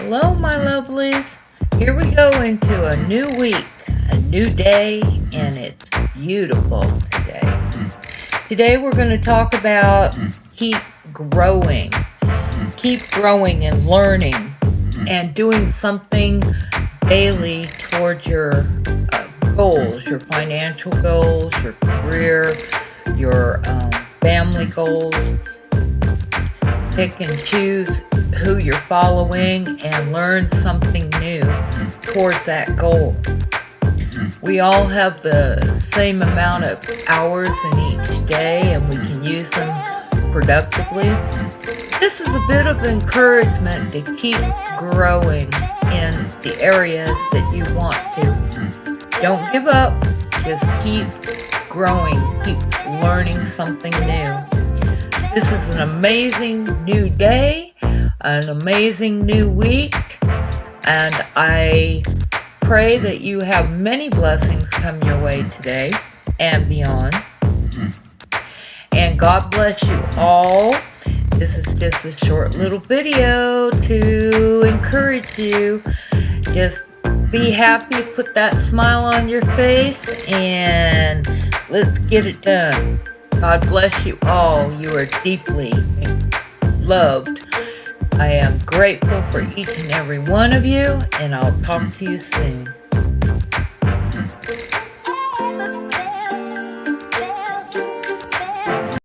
Hello, my lovelies. Here we go into a new week, a new day, and it's beautiful today. Today we're going to talk about keep growing and learning and doing something daily towards your goals, your financial goals, your career, your family goals. Pick and choose who you're following and learn something new towards that goal. We all have the same amount of hours in each day and we can use them productively. This is a bit of encouragement to keep growing in the areas that you want to. Don't give up, just keep growing, keep learning something new. This is an amazing new day, an amazing new week, and I pray that you have many blessings come your way today and beyond. And God bless you all. This is just a short little video to encourage you. Just be happy, put that smile on your face, and let's get it done. God bless you all. You are deeply loved. I am grateful for each and every one of you, and I'll talk to you soon.